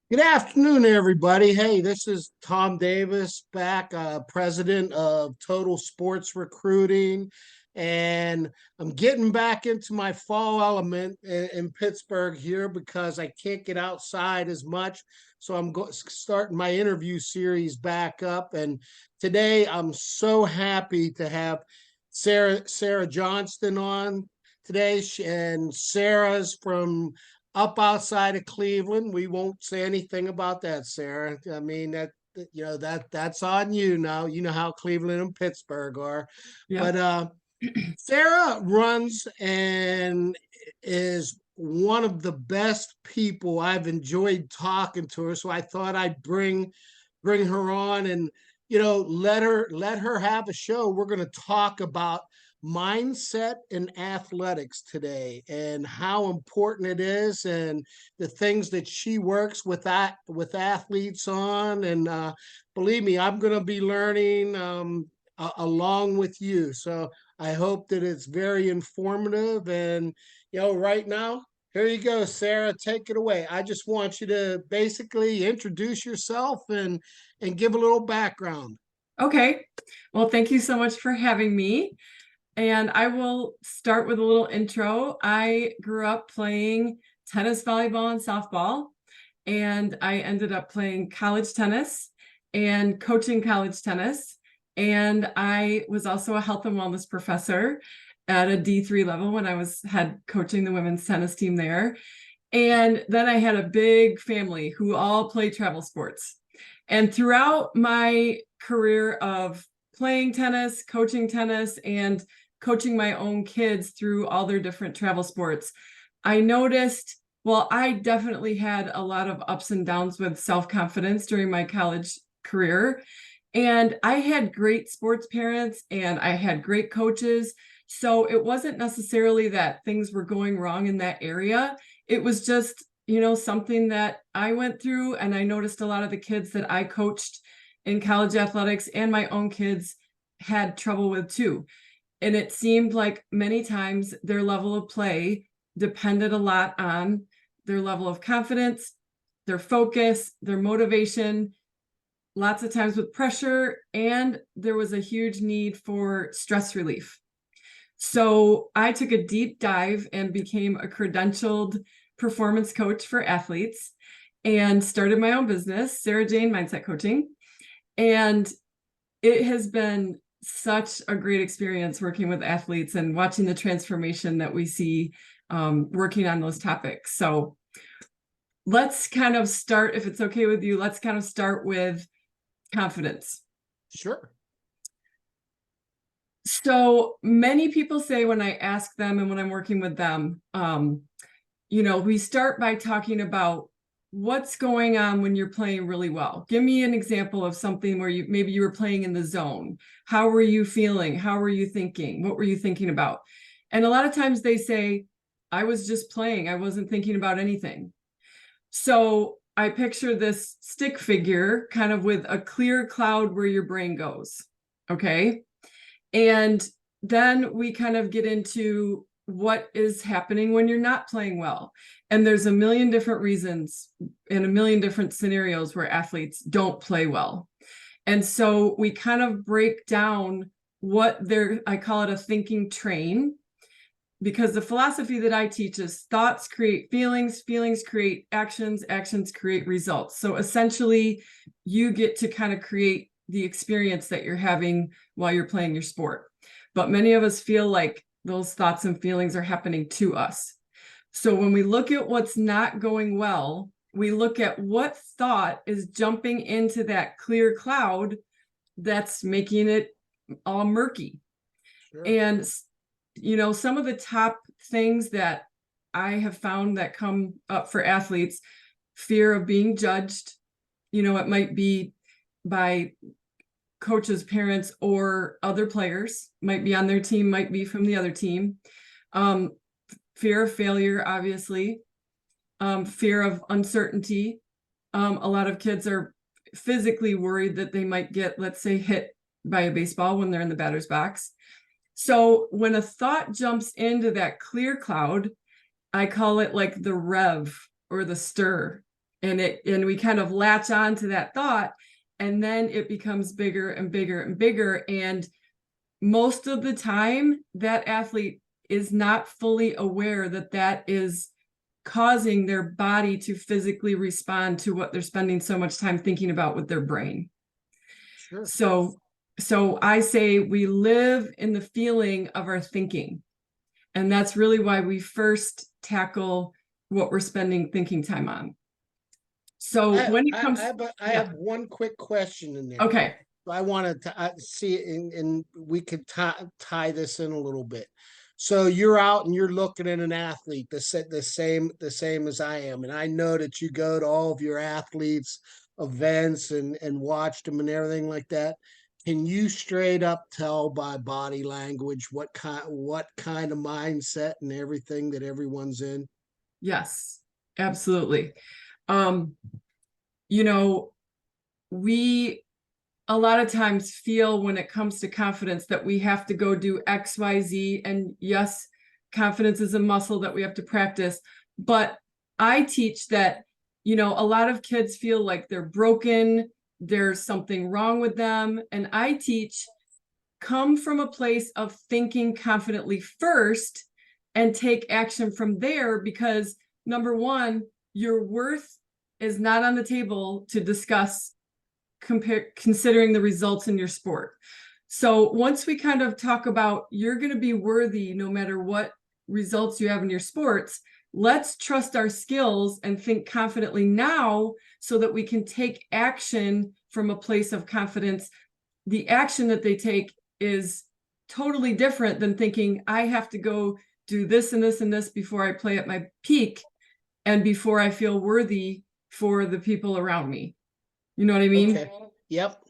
Good afternoon, everybody. Hey, this is Tom Davis back, president of Total Sports Recruiting. And I'm getting back into my fall element in Pittsburgh here because I can't get outside as much. So starting my interview series back up. And today I'm so happy to have Sarah Johnston on today. And Sarah's from up outside of Cleveland. We won't say anything about that, Sarah. I mean that's on you now. You know how Cleveland and Pittsburgh are. But Yep. Sarah runs and is one of the best people. I've enjoyed talking to her, so I thought I'd bring her on and let her have a show. We're going to talk about mindset in athletics today and how important it is and the things that she works with athletes on. And believe me, I'm going to be learning along with you. So I hope that it's very informative. And right now, here you go, Sarah. Take it away. I just want you to basically introduce yourself and give a little background. Okay. Well, thank you so much for having me. And I will start with a little intro. I grew up playing tennis, volleyball, and softball. And I ended up playing college tennis and coaching college tennis. And I was also a health and wellness professor at a D3 level when I was had coaching the women's tennis team there. And then I had a big family who all play travel sports. And throughout my career of playing tennis, and coaching my own kids through all their different travel sports, I noticed, well, I definitely had a lot of ups and downs with self-confidence during my college career. And I had great sports parents and I had great coaches. So it wasn't necessarily that things were going wrong in that area. It was just, something that I went through. And I noticed a lot of the kids that I coached in college athletics and my own kids had trouble with too. And it seemed like many times their level of play depended a lot on their level of confidence, their focus, their motivation, lots of times with pressure, and there was a huge need for stress relief. So I took a deep dive and became a credentialed performance coach for athletes and started my own business, Sarah Jane Mindset Coaching. And it has been such a great experience working with athletes and watching the transformation that we see working on those topics. So let's kind of start, if it's okay with you, let's kind of start with confidence. Sure. So many people say when I ask them and when I'm working with them, we start by talking about what's going on when you're playing really well. Give me an example of something where maybe you were playing in the zone. How were you feeling? How were you thinking? What were you thinking about? And a lot of times they say, I was just playing. I wasn't thinking about anything. So I picture this stick figure kind of with a clear cloud where your brain goes. Okay. And then we kind of get into what is happening when you're not playing well. And there's a million different reasons and a million different scenarios where athletes don't play well. And so we kind of break down I call it a thinking train, because the philosophy that I teach is thoughts create feelings, feelings create actions, actions create results. So essentially you get to kind of create the experience that you're having while you're playing your sport. But many of us feel like those thoughts and feelings are happening to us. So when we look at what's not going well, we look at what thought is jumping into that clear cloud that's making it all murky. Sure. And, some of the top things that I have found that come up for athletes, fear of being judged. It might be by coaches, parents, or other players, might be on their team, might be from the other team. Fear of failure, obviously. Fear of uncertainty. A lot of kids are physically worried that they might get, let's say, hit by a baseball when they're in the batter's box. So when a thought jumps into that clear cloud, I call it like the rev or the stir. and we kind of latch on to that thought, and then it becomes bigger and bigger and bigger. And most of the time, that athlete is not fully aware that that is causing their body to physically respond to what they're spending so much time thinking about with their brain. Sure. So I say we live in the feeling of our thinking. And that's really why we first tackle what we're spending thinking time on. So when it comes, I have one quick question in there. okay. I wanted to see, and we could tie this in a little bit. So you're out and you're looking at an athlete, the same as I am, and I know that you go to all of your athletes' events and watch them and everything like that. Can you straight up tell by body language what kind of mindset and everything that everyone's in? Yes, absolutely. You know, we a lot of times feel when it comes to confidence that we have to go do X, Y, Z. And yes, confidence is a muscle that we have to practice. But I teach that, a lot of kids feel like they're broken, there's something wrong with them. And I teach, come from a place of thinking confidently first and take action from there, because number one, your worth is not on the table to discuss considering the results in your sport. So once we kind of talk about you're going to be worthy no matter what results you have in your sports, let's trust our skills and think confidently now so that we can take action from a place of confidence. The action that they take is totally different than thinking I have to go do this and this and this before I play at my peak and before I feel worthy for the people around me. You know what I mean? Okay. Yep.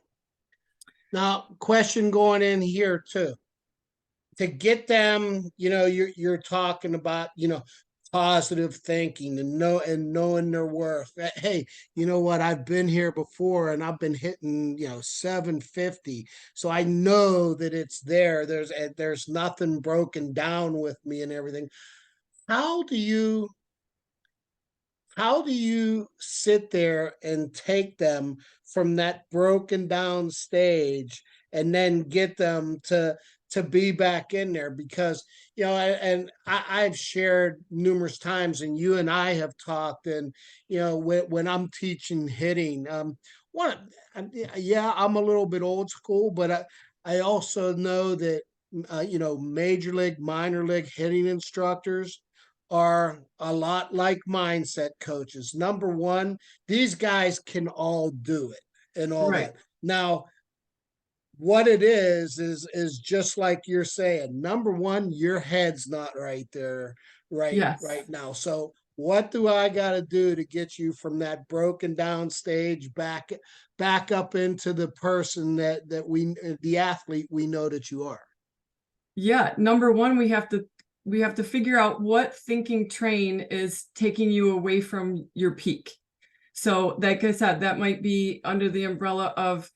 Now, question going in here too. To get them, you're talking about, positive thinking and knowing their worth. Hey, you know what? I've been here before and I've been hitting, 750. So I know that it's there. There's nothing broken down with me and everything. How do you how do you sit there and take them from that broken down stage and then get them to be back in there? Because I've shared numerous times, and you and I have talked, and when I'm teaching hitting, one yeah, I'm a little bit old school, but I also know that major league, minor league hitting instructors are a lot like mindset coaches. Number one, these guys can all do it and all Right. that. Now, what it is just like you're saying. Number one, your head's not right there Yes. right now. So what do I got to do to get you from that broken down stage back up into the person that we the athlete we know that you are? Yeah. Number one, we have to figure out what thinking train is taking you away from your peak. So like I said, that might be under the umbrella of,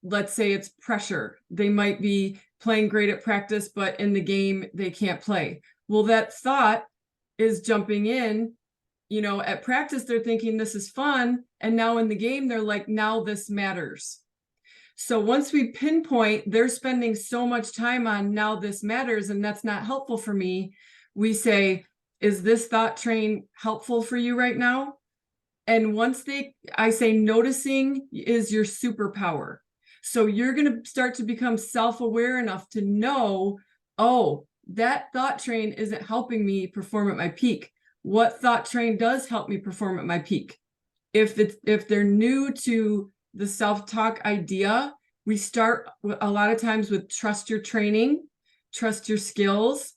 let's say it's pressure. They might be playing great at practice, but in the game, they can't play. Well, that thought is jumping in, at practice, they're thinking this is fun. And now in the game, they're like, now this matters. So once we pinpoint they're spending so much time on now this matters and that's not helpful for me, we say, is this thought train helpful for you right now? And I say noticing is your superpower. So you're going to start to become self-aware enough to know, oh, that thought train isn't helping me perform at my peak. What thought train does help me perform at my peak? If they're new to the self-talk idea, we start a lot of times with trust your training, trust your skills,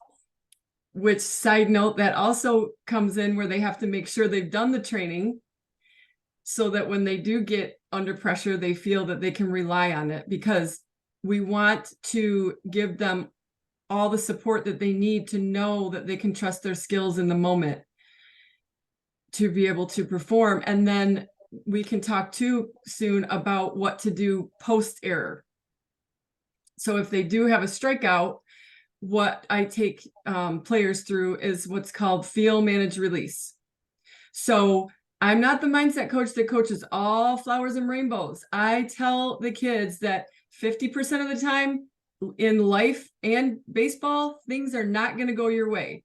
which side note that also comes in where they have to make sure they've done the training so that when they do get under pressure, they feel that they can rely on it, because we want to give them all the support that they need to know that they can trust their skills in the moment to be able to perform. And then we can talk too soon about what to do post error. So if they do have a strikeout, what I take players through is what's called feel, manage, release. So I'm not the mindset coach that coaches all flowers and rainbows. I tell the kids that 50% of the time in life and baseball, things are not going to go your way.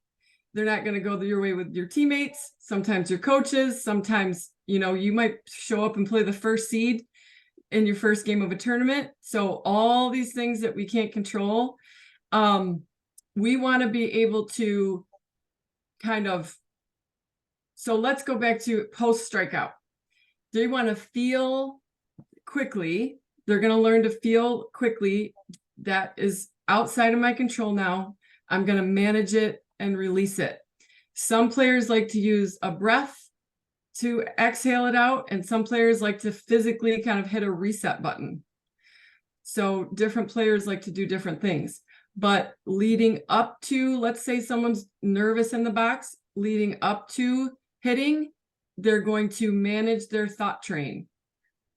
They're not going to go your way with your teammates, sometimes your coaches, sometimes, you might show up and play the first seed in your first game of a tournament. So all these things that we can't control, we want to be able to so let's go back to post strikeout. They want to feel quickly. They're going to learn to feel quickly. That is outside of my control now. I'm going to manage it and release it. Some players like to use a breath to exhale it out, and some players like to physically kind of hit a reset button. So different players like to do different things. But leading up to, let's say someone's nervous in the box, leading up to hitting, they're going to manage their thought train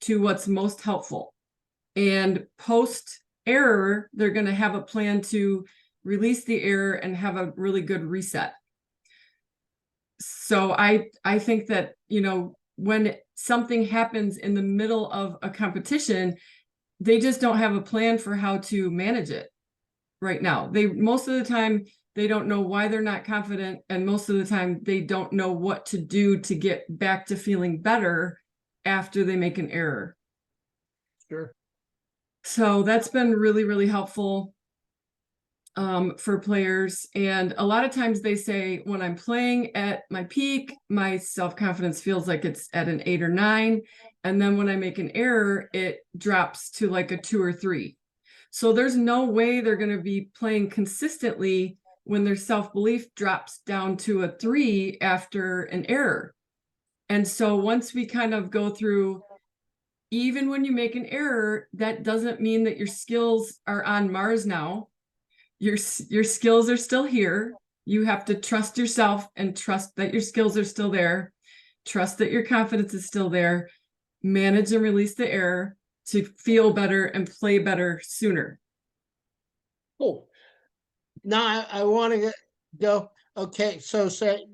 to what's most helpful. And post error, they're going to have a plan to release the error and have a really good reset. So I think that, when something happens in the middle of a competition, they just don't have a plan for how to manage it right now. Most of the time, they don't know why they're not confident. And most of the time, they don't know what to do to get back to feeling better after they make an error. Sure. So that's been really, really helpful for players. And a lot of times they say, when I'm playing at my peak, my self-confidence feels like it's at an 8 or 9. And then when I make an error, it drops to like a 2 or 3. So there's no way they're going to be playing consistently when their self-belief drops down to a 3 after an error. And so once we kind of go through, even when you make an error, that doesn't mean that your skills are on Mars now. Your skills are still here. You have to trust yourself and trust that your skills are still there. Trust that your confidence is still there. Manage and release the error to feel better and play better sooner. Cool. Now I want to go. Okay, so say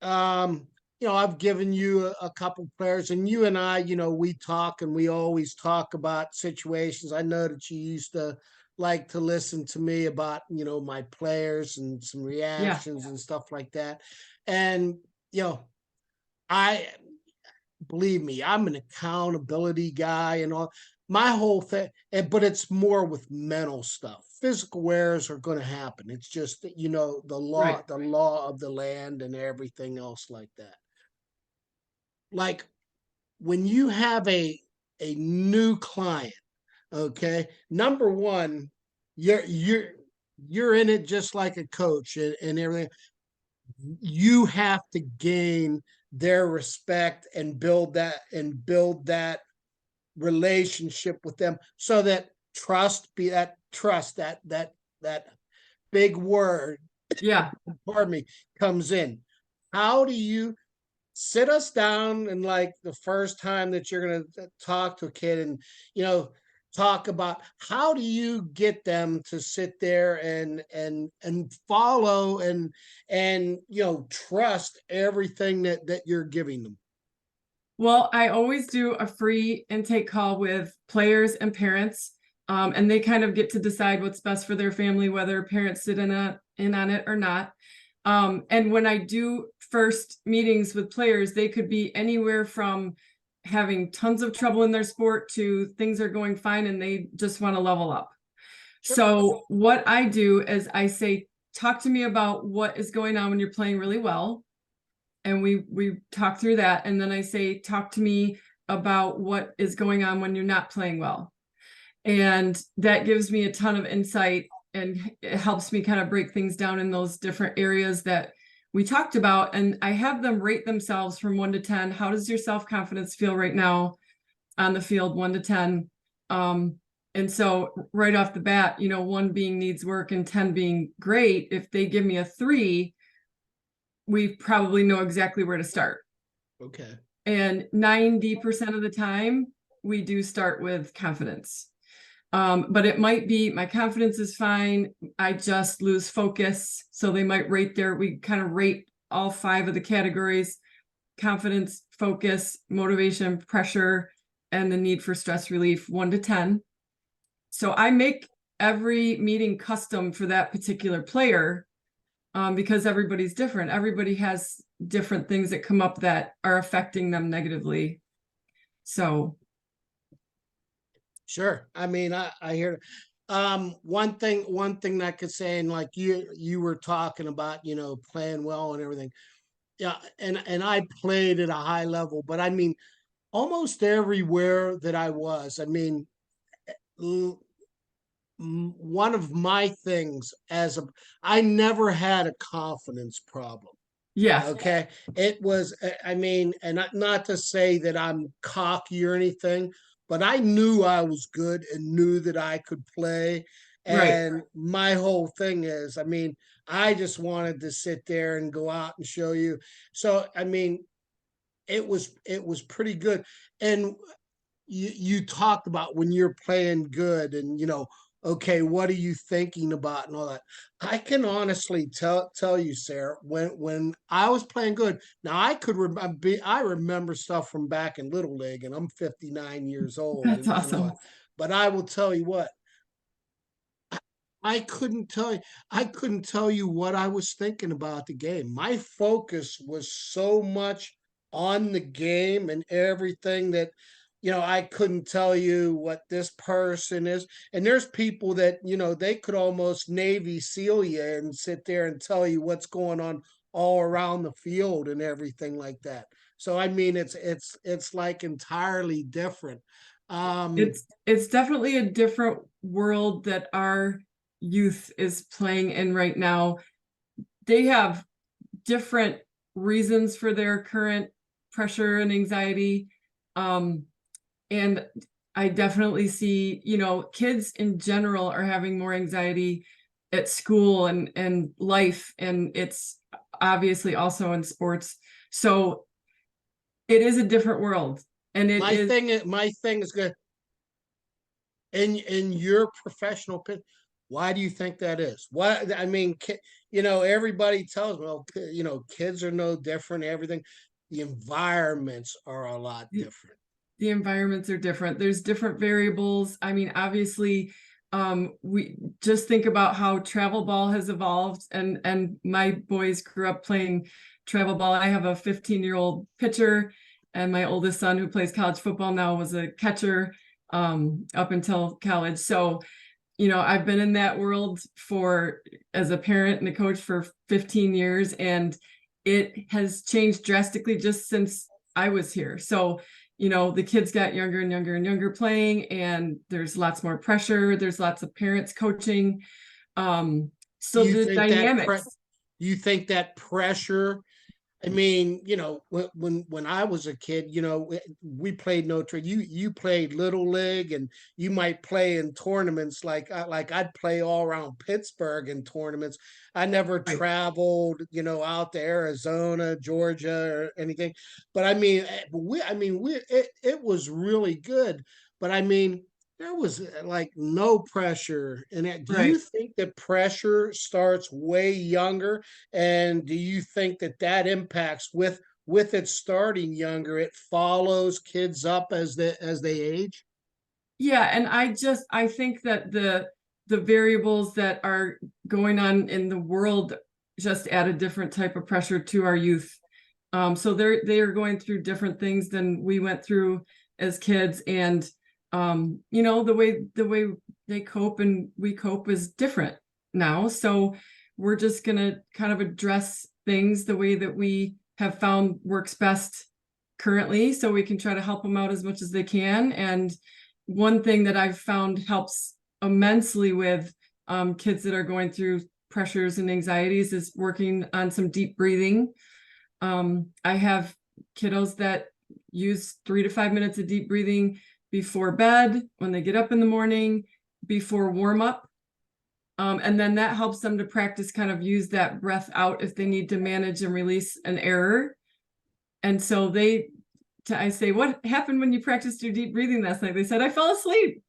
I've given you a couple players, and you and I, we talk, and we always talk about situations. I know that you used to like to listen to me about my players and some reactions and stuff like that. And I believe me, I'm an accountability guy and all my whole thing, but it's more with mental stuff. Physical errors are going to happen. It's just that the Right. law of the land and everything else like that. Like when you have a new client, okay, number one, you're in it just like a coach and everything. You have to gain their respect and build that relationship with them, so that that big word, Yeah. pardon me, comes in. How do you sit us down, and like the first time that you're going to talk to a kid, and talk about how do you get them to sit there and follow and trust everything that you're giving them? Well, I always do a free intake call with players and parents, and they kind of get to decide what's best for their family, whether parents sit in on it or not. And when I do first meetings with players, they could be anywhere from having tons of trouble in their sport to things are going fine and they just want to level up. Sure. So what I do is I say, talk to me about what is going on when you're playing really well. And we talk through that. And then I say, talk to me about what is going on when you're not playing well. And that gives me a ton of insight, and it helps me kind of break things down in those different areas that we talked about. And I have them rate themselves from 1 to 10. How does your self-confidence feel right now on the field, 1 to 10? And so right off the bat, 1 being needs work and 10 being great. If they give me a 3, we probably know exactly where to start. Okay. And 90% of the time, we do start with confidence. But it might be my confidence is fine, I just lose focus. So they might rate we kind of rate all 5 of the categories. confidence, focus, motivation, pressure, and the need for stress relief, 1 to 10. So I make every meeting custom for that particular player, because everybody's different. Everybody has different things that come up that are affecting them negatively. So Sure. I mean, I hear. One thing that I could say, and like you were talking about, playing well and everything. Yeah, and I played at a high level, but I mean, almost everywhere that I was, I mean, one of my things I never had a confidence problem. yeah, Okay. It was, I mean, and not to say that I'm cocky or anything, but I knew I was good and knew that I could play. right. And my whole thing is, I mean, I just wanted to sit there and go out and show you. So, I mean, it was pretty good. And you talked about when you're playing good and okay, what are you thinking about and all that. I can honestly tell you, Sarah, when I was playing good. Now I remember stuff from back in little league, and I'm 59 years old, That's and all awesome. that. But I will tell you what, I couldn't tell you. I couldn't tell you what I was thinking about the game. My focus was so much on the game and everything that, I couldn't tell you what this person is. And there's people that, they could almost Navy SEAL you and sit there and tell you what's going on all around the field and everything like that. So I mean, it's like entirely different. Um, It's definitely a different world that our youth is playing in right now. They have different reasons for their current pressure and anxiety. And I definitely see, kids in general are having more anxiety at school and life, and it's obviously also in sports. So it is a different world. And it is, my thing is good. In your professional opinion, why do you think that is? What I mean, everybody tells me, well, kids are no different. Everything, the environments are a lot different. the environments are different. There's different variables. I mean, obviously, we just think about how travel ball has evolved, and my boys grew up playing travel ball. I have a 15-year-old pitcher, and my oldest son, who plays college football now, was a catcher up until college. So, I've been in that world as a parent and a coach for 15 years, and it has changed drastically just since I was here. So, the kids got younger and younger and younger playing, and there's lots more pressure. There's lots of parents coaching. So You the think dynamics, you think that pressure? I mean, when I was a kid, we played Notre. You played little league, and you might play in tournaments like I'd play all around Pittsburgh in tournaments. I never right? traveled, out to Arizona, Georgia, or anything. But I mean, it was really good. But I mean, there was like no pressure in it. Do you Right. think that pressure starts way younger? And do you think that impacts with it starting younger, it follows kids up as they age? Yeah, and I think that the variables that are going on in the world just add a different type of pressure to our youth. So they are going through different things than we went through as kids, and the way they cope and we cope is different now. So we're just gonna kind of address things the way that we have found works best currently, so we can try to help them out as much as they can. And one thing that I've found helps immensely with kids that are going through pressures and anxieties is working on some deep breathing. I have kiddos that use 3 to 5 minutes of deep breathing before bed, when they get up in the morning, before warm up. And then that helps them to practice kind of use that breath out if they need to manage and release an error. And so I say, what happened when you practiced your deep breathing last night? They said, I fell asleep.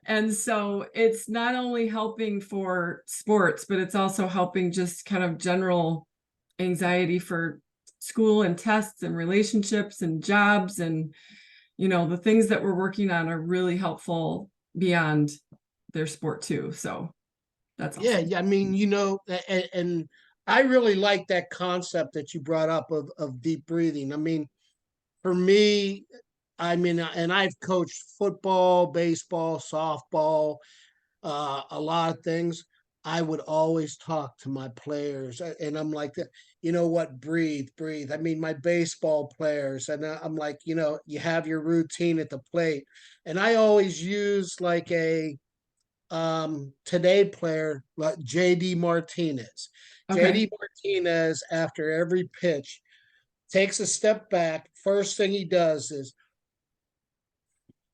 And so it's not only helping for sports, but it's also helping just kind of general anxiety for school and tests and relationships and jobs, and the things that we're working on are really helpful beyond their sport too. So that's awesome. Yeah, I mean, and I really like that concept that you brought up of deep breathing. I mean, for me, I mean, and I've coached football, baseball, softball, a lot of things. I would always talk to my players, and I'm like, you know what, breathe, breathe. I mean, my baseball players, and I'm like, you have your routine at the plate, and I always use like a today player like JD Martinez. Okay. JD Martinez, after every pitch, takes a step back. First thing he does is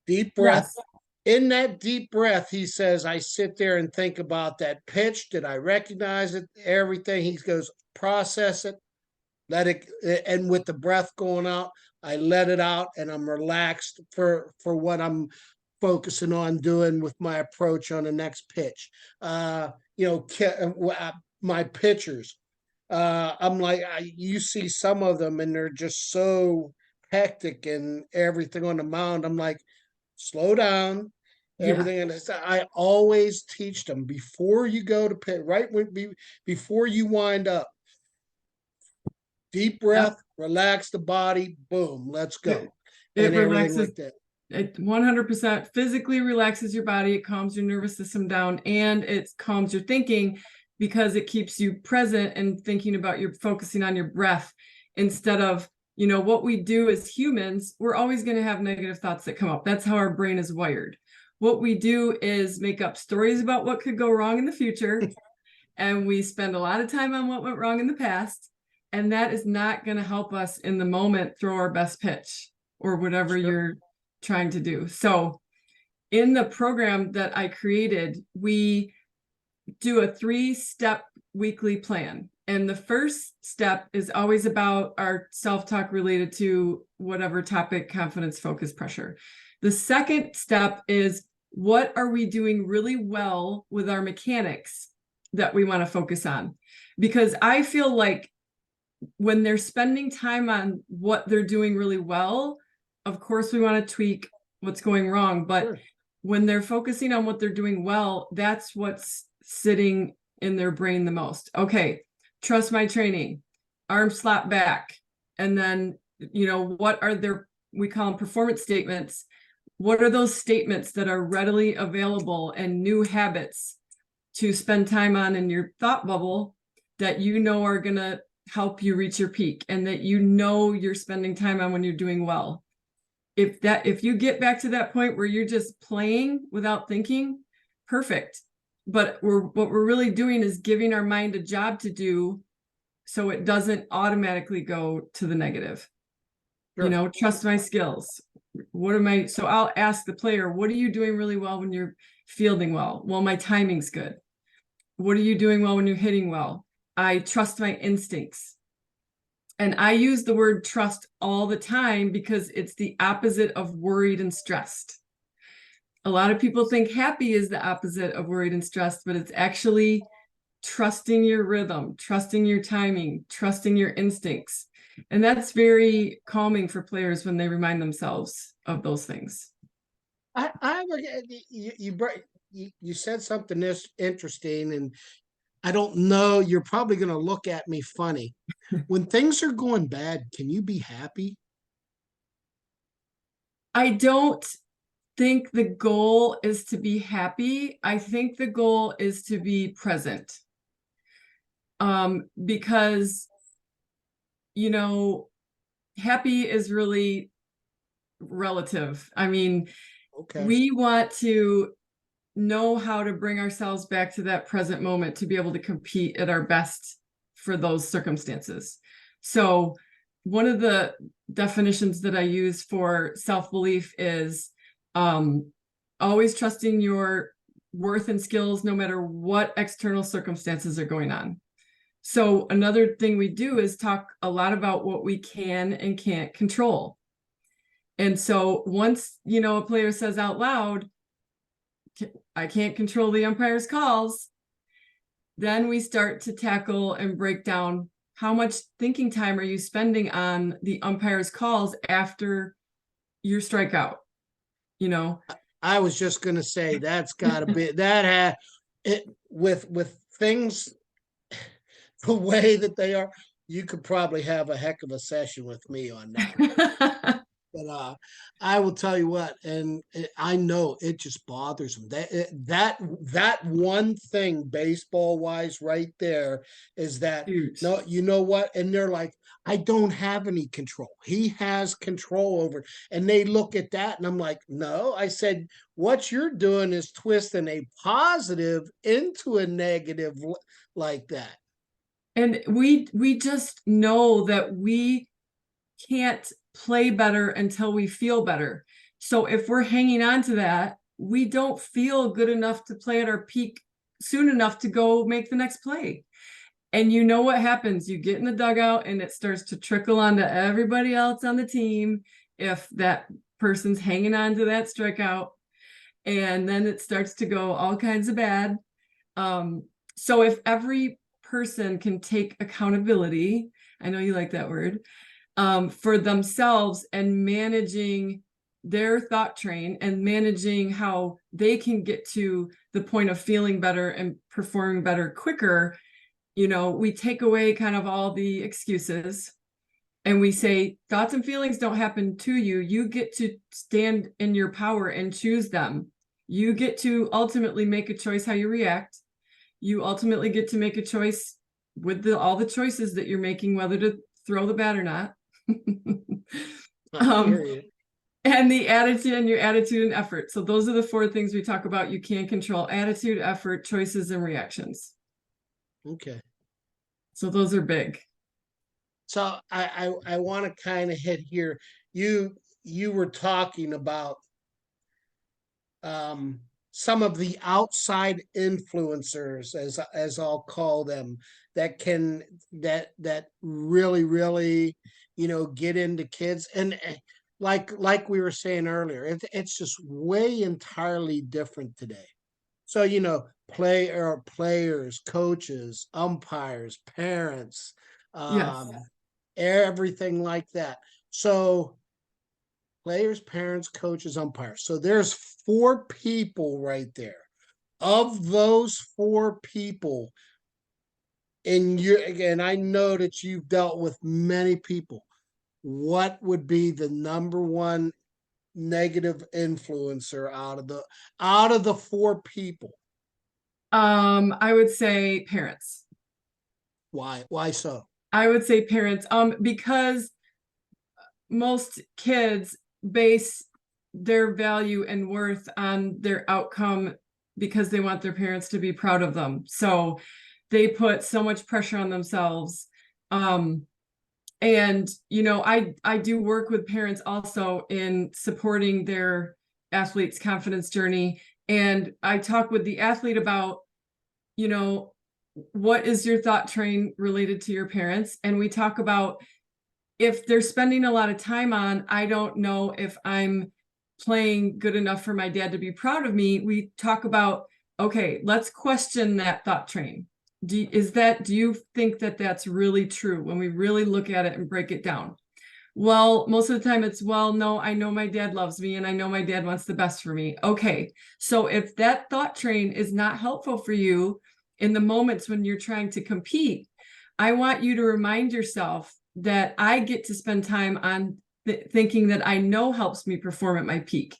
deep breath. Yes. In that deep breath, he says, I sit there and think about that pitch. Did I recognize it? Everything. He goes, process it, let it, and with the breath going out, I let it out and I'm relaxed for what I'm focusing on doing with my approach on the next pitch. My pitchers, I'm like, you see some of them and they're just so hectic and everything on the mound. I'm like, slow down, Yeah. everything. And I always teach them before you go to pit, before you wind up, deep Yep. breath, relax the body, boom, let's It, go, it and everything relaxes. like that. It 100% physically relaxes your body. It calms your nervous system down, and it calms your thinking because it keeps you present and thinking about your focusing on your breath instead of, what we do as humans. We're always going to have negative thoughts that come up. That's how our brain is wired. What we do is make up stories about what could go wrong in the future, and we spend a lot of time on what went wrong in the past. And that is not going to help us in the moment throw our best pitch or whatever Sure. you're trying to do. So in the program that I created, we do a 3-step weekly plan. And the first step is always about our self-talk related to whatever topic: confidence, focus, pressure. The second step is, what are we doing really well with our mechanics that we want to focus on? Because I feel like when they're spending time on what they're doing really well, of course we want to tweak what's going wrong, but Sure. when they're focusing on what they're doing well, that's what's sitting in their brain the most. Okay, trust my training, arm slap back. And then, what are we call them performance statements. What are those statements that are readily available and new habits to spend time on in your thought bubble that are going to help you reach your peak, and that you're spending time on when you're doing well? If you get back to that point where you're just playing without thinking, perfect. But what we're really doing is giving our mind a job to do, so it doesn't automatically go to the negative. Sure. Trust my skills. So I'll ask the player, what are you doing really well when you're fielding well? Well, my timing's good. What are you doing well when you're hitting well? I trust my instincts. And I use the word trust all the time because it's the opposite of worried and stressed. A lot of people think happy is the opposite of worried and stressed, but it's actually trusting your rhythm, trusting your timing, trusting your instincts. And that's very calming for players when they remind themselves of those things. You said something this interesting, and I don't know. You're probably going to look at me funny. When things are going bad, can you be happy? I don't think the goal is to be happy. I think the goal is to be present. Because, happy is really relative. I mean, Okay. we want to know how to bring ourselves back to that present moment to be able to compete at our best for those circumstances. So one of the definitions that I use for self-belief is always trusting your worth and skills no matter what external circumstances are going on. So another thing we do is talk a lot about what we can and can't control. And so once, a player says out loud, I can't control the umpire's calls, then we start to tackle and break down how much thinking time are you spending on the umpire's calls after your strikeout? You know, I was just going to say that's got to be it with things the way that they are. You could probably have a heck of a session with me on that. But I will tell you what, and I know it just bothers them. That one thing, baseball wise, right there, is that huge. no, you know what? And they're like, I don't have any control. He has control over it. And they look at that, and I'm like, no. I said, what you're doing is twisting a positive into a negative like that. And we just know that we can't play better until we feel better. So if we're hanging on to that, we don't feel good enough to play at our peak soon enough to go make the next play. And you know what happens? You get in the dugout and it starts to trickle onto everybody else on the team if that person's hanging on to that strikeout. And then it starts to go all kinds of bad. So if every person can take accountability, I know you like that word, for themselves and managing their thought train and managing how they can get to the point of feeling better and performing better quicker, you know, we take away kind of all the excuses and we say thoughts and feelings don't happen to you. You get to stand in your power and choose them. You get to ultimately make a choice how you react. You ultimately get to make a choice with all the choices that you're making, whether to throw the bat or not. And the attitude and your attitude and effort. So those are the 4 things we talk about. You can control: attitude, effort, choices, and reactions. Okay. So those are big. So I want to kind of hit here. You were talking about some of the outside influencers, as I'll call them, that can that really get into kids, and like we were saying earlier, it's just way entirely different today. So players, coaches, umpires, parents, Yes. everything like that. So players, parents, coaches, umpires. So there's 4 people right there. Of those 4 people, and I know that you've dealt with many people, what would be the number one negative influencer out of the 4 people? I would say parents. Why so? I would say parents, because most kids base their value and worth on their outcome because they want their parents to be proud of them. So they put so much pressure on themselves. And I do work with parents also in supporting their athlete's confidence journey. And I talk with the athlete about, what is your thought train related to your parents? And we talk about, if they're spending a lot of time on, I don't know if I'm playing good enough for my dad to be proud of me. We talk about, okay, let's question that thought train. Do you think that that's really true when we really look at it and break it down? Well, most of the time it's, well, no, I know my dad loves me and I know my dad wants the best for me. Okay. So if that thought train is not helpful for you in the moments when you're trying to compete, I want you to remind yourself that I get to spend time on thinking that I know helps me perform at my peak.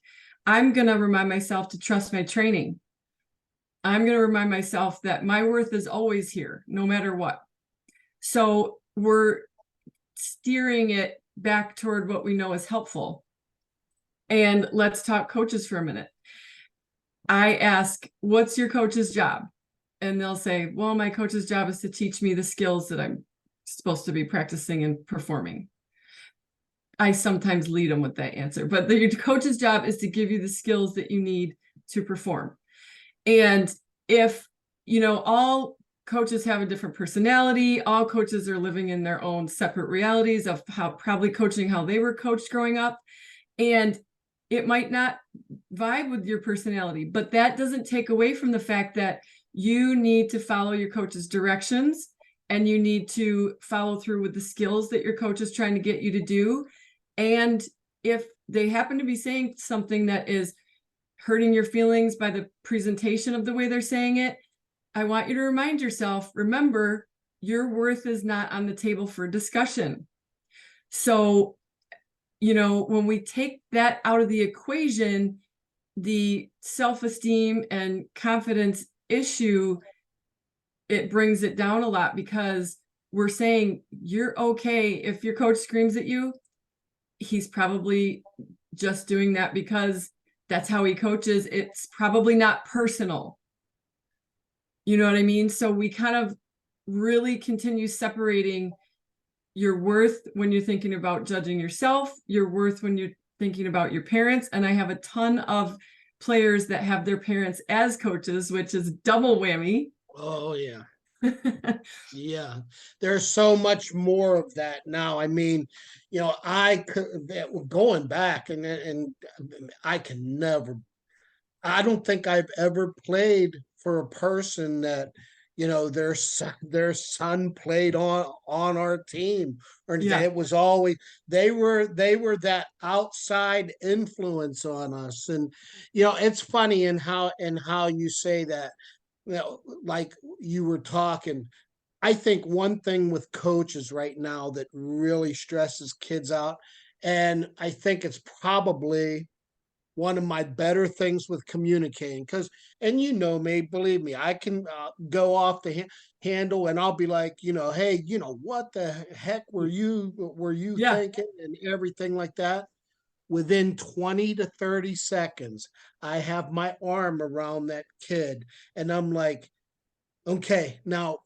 I'm going to remind myself to trust my training. I'm going to remind myself that my worth is always here, no matter what. So we're steering it back toward what we know is helpful. And let's talk coaches for a minute. I ask, what's your coach's job? And they'll say, well, my coach's job is to teach me the skills that I'm supposed to be practicing and performing. I sometimes lead them with that answer, but your coach's job is to give you the skills that you need to perform. And if, all coaches have a different personality, all coaches are living in their own separate realities of how they were coached growing up. And it might not vibe with your personality, but that doesn't take away from the fact that you need to follow your coach's directions and you need to follow through with the skills that your coach is trying to get you to do. And if they happen to be saying something that is hurting your feelings by the presentation of the way they're saying it, I want you to remind yourself, remember, your worth is not on the table for discussion. So, when we take that out of the equation, the self-esteem and confidence issue, it brings it down a lot, because we're saying you're okay. If your coach screams at you, he's probably just doing that because that's how he coaches. It's probably not personal. You know what I mean? So we kind of really continue separating your worth when you're thinking about judging yourself, your worth when you're thinking about your parents. And I have a ton of players that have their parents as coaches, which is double whammy. Oh, yeah. Yeah, there's so much more of that now. I mean, I could, going back, and I can never, I don't think I've ever played for a person that, their son played on our team or anything. Yeah. It was always, they were that outside influence on us. And it's funny in how you say that, like you were talking. I think one thing with coaches right now that really stresses kids out, and I think it's probably one of my better things with communicating, because, and me, believe me, I can go off the handle, and I'll be like, hey, what the heck were you Yeah. thinking, and everything like that. Within 20 to 30 seconds, I have my arm around that kid, and I'm like, okay, now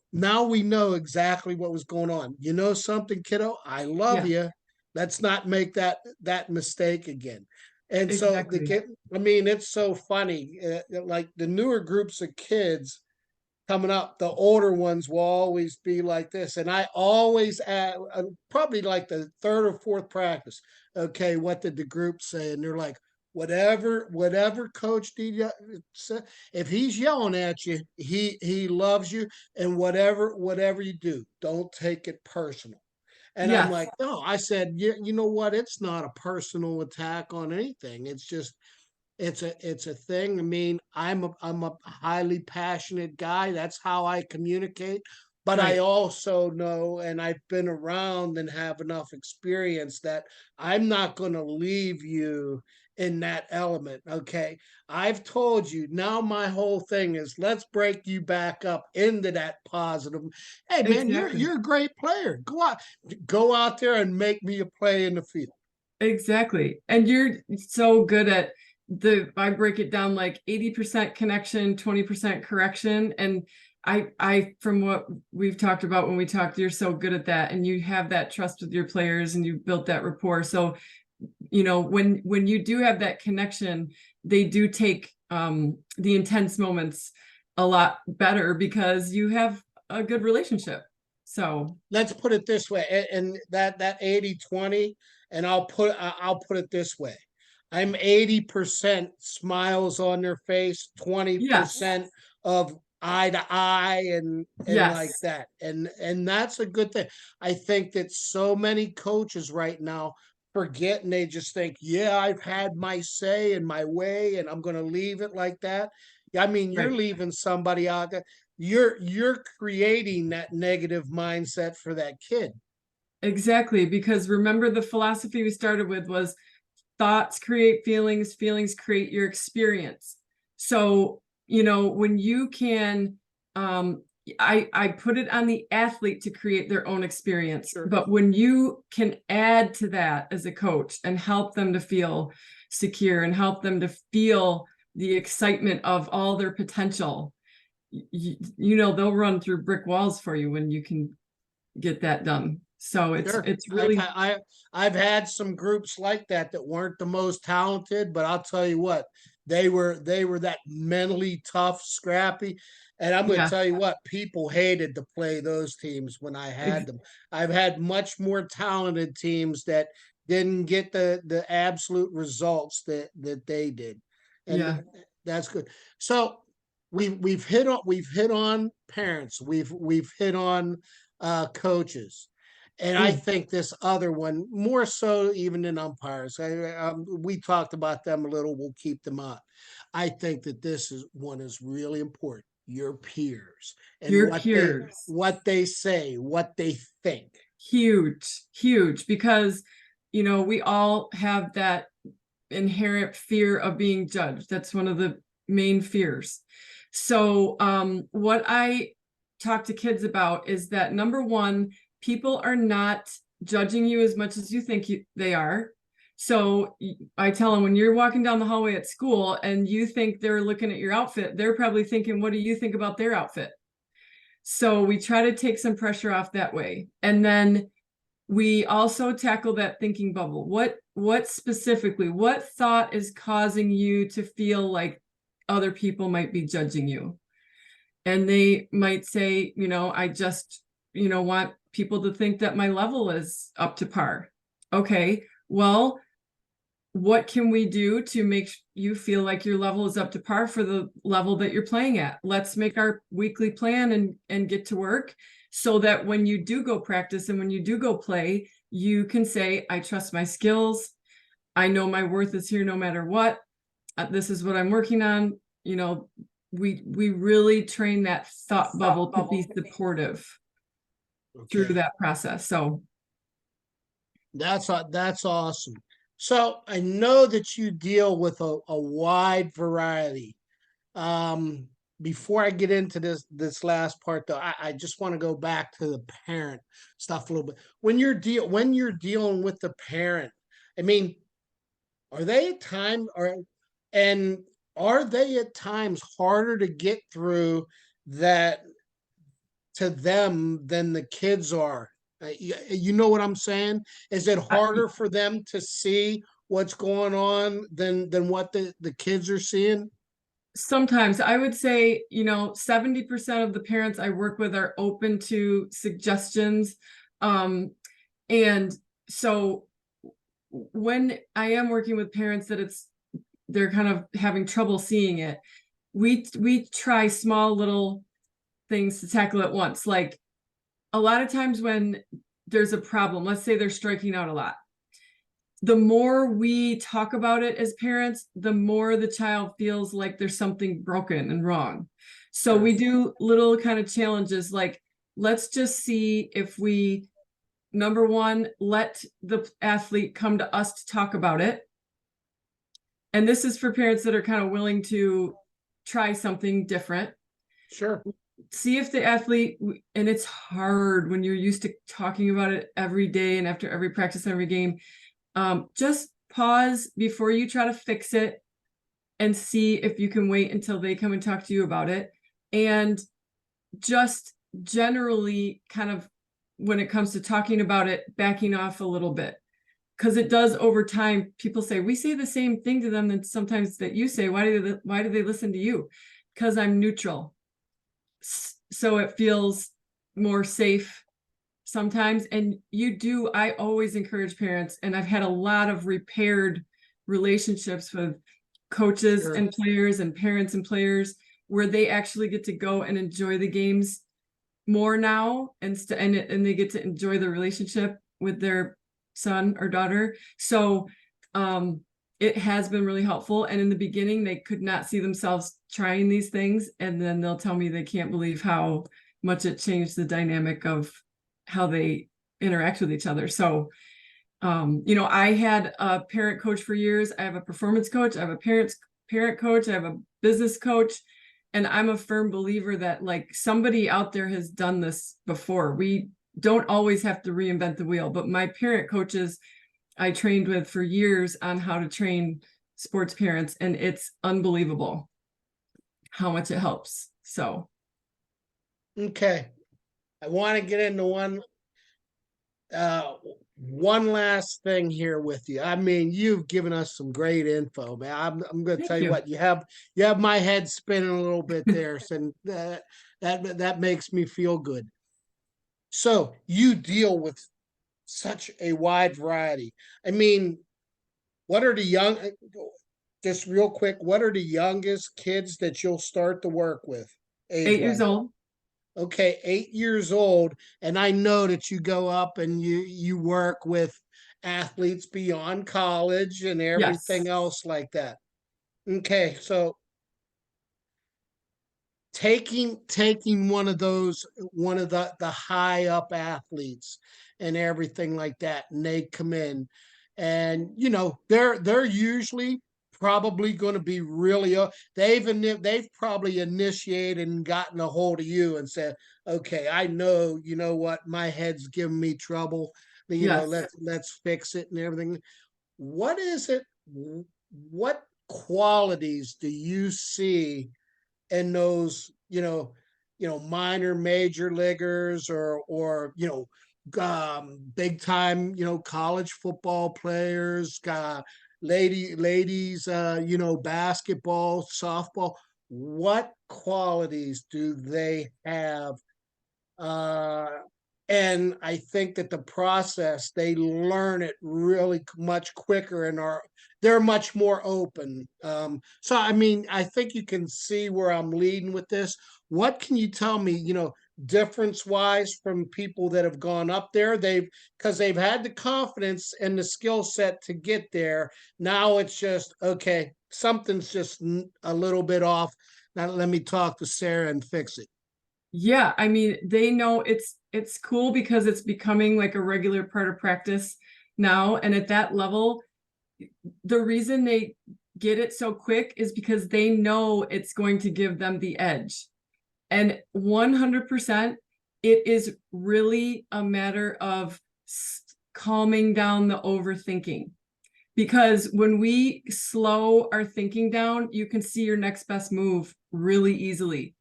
we know exactly what was going on. You know something, kiddo? I love Yeah. you. Let's not make that mistake again. And so the Exactly. kid, I mean, it's so funny. Like the newer groups of kids coming up, the older ones will always be like this. And I always add, probably like the third or fourth practice. Okay, what did the group say? And they're like, whatever Coach D said, if he's yelling at you, he loves you, and whatever you do, don't take it personal. And I'm Yes. like, no, I said, you know what? It's not a personal attack on anything. It's just it's a thing. I mean, I'm a highly passionate guy. That's how I communicate. But I Right. also know, and I've been around and have enough experience that I'm not going to leave you in that element. Okay. I've told you now, my whole thing is let's break you back up into that positive. Hey man, you're Exactly. you're a great player. Go out there and make me a play in the field. Exactly. And you're so good at I break it down like 80% connection, 20% correction. And from what we've talked about when we talked, you're so good at that. And you have that trust with your players and you've built that rapport. So, when you do have that connection, they do take the intense moments a lot better because you have a good relationship. So, Let's put it this way, and that 80-20, and I'll put it this way. I'm 80% smiles on their face, yes, 20% of eye to eye, and like yes, that. And that's a good thing. I think that so many coaches right now forget, and they just think, yeah, I've had my say and my way, and I'm going to leave it like that. I mean, you're right. leaving somebody out there. You're creating that negative mindset for that kid. Exactly. Because remember, the philosophy we started with was thoughts create feelings, feelings create your experience. So, when you can, I put it on the athlete to create their own experience. Sure. But when you can add to that as a coach and help them to feel secure and help them to feel the excitement of all their potential, they'll run through brick walls for you when you can get that done. So it's Sure. it's I've really, had I've had some groups like that weren't the most talented, but I'll tell you what, they were that mentally tough, scrappy. And I'm going to yeah, tell you what, people hated to play those teams when I had ex- them. I've had much more talented teams that didn't get the absolute results that they did. And yeah, that's good. So we've hit on parents. We've hit on coaches. And I Mm, think this other one, more so even than umpires, we talked about them a little. We'll keep them up. I think that this is one is really important. Your peers and your peers. what they say, what they think. Huge, huge, because, we all have that inherent fear of being judged. That's one of the main fears. So, what I talk to kids about is that number one, people are not judging you as much as you think they are. So I tell them, when you're walking down the hallway at school and you think they're looking at your outfit, they're probably thinking, what do you think about their outfit? So we try to take some pressure off that way. And then we also tackle that thinking bubble. What specifically, what thought is causing you to feel like other people might be judging you? And they might say, I just, want people to think that my level is up to par. Okay, well, what can we do to make you feel like your level is up to par for the level that you're playing at? Let's make our weekly plan and get to work, so that when you do go practice and when you do go play, you can say, I trust my skills. I know my worth is here no matter what. This is what I'm working on. We really train that thought bubble to be supportive through Okay. that process. So That's awesome. So I know that you deal with a wide variety. Um, Before I get into this last part, though, I just want to go back to the parent stuff a little bit. When you're dealing with the parent, I mean, are they at time or and are they at times harder to get through that to them than the kids are? You know what I'm saying? Is it uh, harder for them to see what's going on than what the kids are seeing? sometimes I would say, 70% of the parents I work with are open to suggestions. And so when I am working with parents that they're kind of having trouble seeing it, we try small little things to tackle at once. Like, a lot of times when there's a problem, let's say they're striking out a lot, the more we talk about it as parents, the more the child feels like there's something broken and wrong. So Sure. we do little kind of challenges, like, let's just see if we, number one, let the athlete come to us to talk about it. And this is for parents that are kind of willing to try something different. Sure. See if the athlete, and it's hard when you're used to talking about it every day and after every practice, every game. Just pause before you try to fix it and see if you can wait until they come and talk to you about it. And just generally, kind of, when it comes to talking about it, backing off a little bit. Because it does, over time, people say, we say the same thing to them that sometimes that you say. Why do they listen to you? Because I'm neutral. So it feels more safe sometimes. And I always encourage parents, and I've had a lot of repaired relationships with coaches Sure. and players and parents and players, where they actually get to go and enjoy the games more now, and they get to enjoy the relationship with their son or daughter. So it has been really helpful. And in the beginning, they could not see themselves trying these things, and then they'll tell me they can't believe how much it changed the dynamic of how they interact with each other. So I had a parent coach for years. I have a performance coach. I have a parent coach. I have a business coach. And I'm a firm believer that, like, somebody out there has done this before. We don't always have to reinvent the wheel. But my parent coaches I trained with for years on how to train sports parents, and it's unbelievable how much it helps. So Okay. I want to get into uh one last thing here with you. I mean, you've given us some great info, man. I'm going to tell thank you you. what, you have my head spinning a little bit there, so that makes me feel good. So you deal with such a wide variety. I mean, what are the young? Just real quick, what are the youngest kids that you'll start to work with, age 8 years wise? old. Okay, 8 years old, and I know that you go up and you work with athletes beyond college and everything Yes. else like that. Okay, so taking one of the high up athletes and everything like that, and they come in, and they're usually probably going to be really they've probably initiated and gotten a hold of you and said, okay, I know, you know what, my head's giving me trouble, Yes. let's fix it and everything. What is it, what qualities do you see and those minor major leaguers, or big time college football players, ladies, basketball, softball? What qualities do they have? uh, and I think that the process, they learn it really much quicker and they're much more open. So I mean, I think you can see where I'm leading with this. What can you tell me, difference wise, from people that have gone up there? Because they've had the confidence and the skill set to get there. Now it's just, okay, something's just a little bit off. Now let me talk to Sarah and fix it. Yeah, I mean, they know it's cool because it's becoming like a regular part of practice now. And at that level, the reason they get it so quick is because they know it's going to give them the edge. And 100%, it is really a matter of calming down the overthinking. Because when we slow our thinking down, you can see your next best move really easily.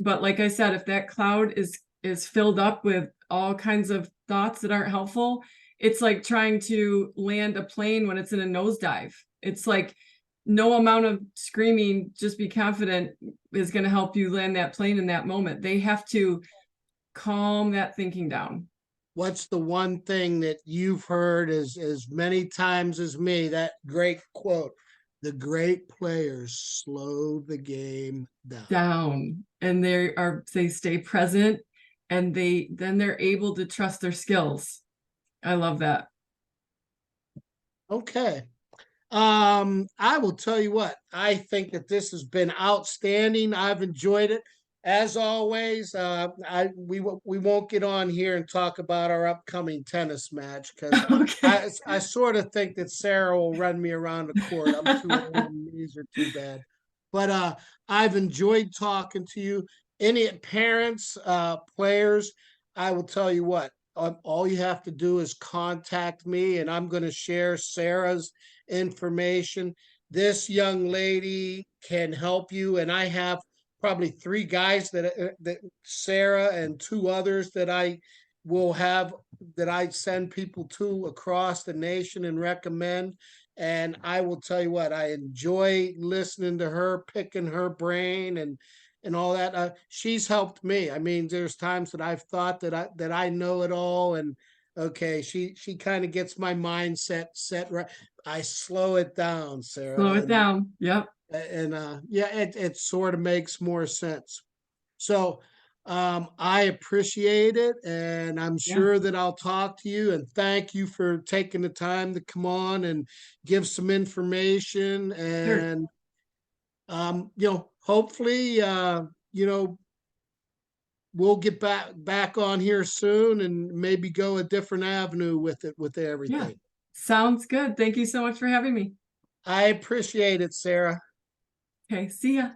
But like I said, if that cloud is filled up with all kinds of thoughts that aren't helpful, it's like trying to land a plane when it's in a nosedive. It's like no amount of screaming, just be confident, is going to help you land that plane in that moment. They have to calm that thinking down. What's the one thing that you've heard as many times as me? That great quote: "The great players slow the game down." Down, and they stay present, and they're able to trust their skills. I love that. Okay. I will tell you what, I think that this has been outstanding. I've enjoyed it. As always, we won't get on here and talk about our upcoming tennis match, because Okay. I sort of think that Sarah will run me around the court. I'm too old and knees are too bad. But I've enjoyed talking to you. Any parents, players, I will tell you what, all you have to do is contact me, and I'm going to share Sarah's information. This young lady can help you, and I have probably three guys that Sarah and two others that I will have, that I send people to across the nation and recommend. And I will tell you what, I enjoy listening to her, picking her brain, and all that. She's helped me. I mean, there's times that I've thought that I know it all, and okay, she kind of gets my mindset set right. I slow it down, Sarah, Slow it down. Yep. and yeah, it sort of makes more sense. So I appreciate it, and I'm Yeah. sure that I'll talk to you. And thank you for taking the time to come on and give some information. Sure. And hopefully, we'll get back on here soon and maybe go a different avenue with it, with Yeah. everything. Sounds good. Thank you so much for having me. I appreciate it, Sarah. Okay. See ya.